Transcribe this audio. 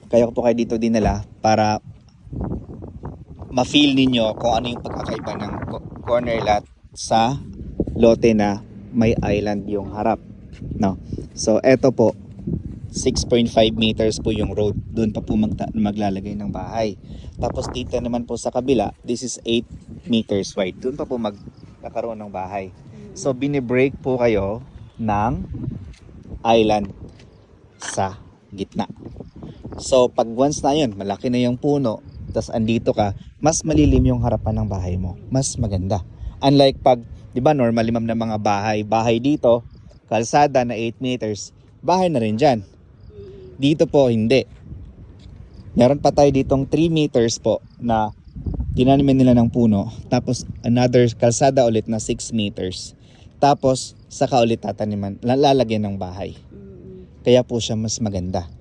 Kaya ko po kayo dito dinala para ma-feel ninyo kung ano yung pagkakaiba ng corner lot sa lote na may island yung harap, no? So eto po, 6.5 meters po yung road, doon pa po maglalagay ng bahay. Tapos dito naman po sa kabila, this is 8 meters wide, doon pa po magkakaroon ng bahay. So binibreak po kayo ng island sa gitna. So pag once na yun, malaki na yung puno, tas andito ka, mas malilim yung harapan ng bahay mo, mas maganda. Unlike pag, di ba normally ma'am na mga bahay dito, kalsada na 8 meters, bahay na rin dyan. Dito po hindi. Meron pa tayo ditong 3 meters po na tinaniman nila ng puno, tapos another kalsada ulit na 6 meters. Tapos saka ulit tataniman, lalagyan ng bahay. Kaya po siya mas maganda.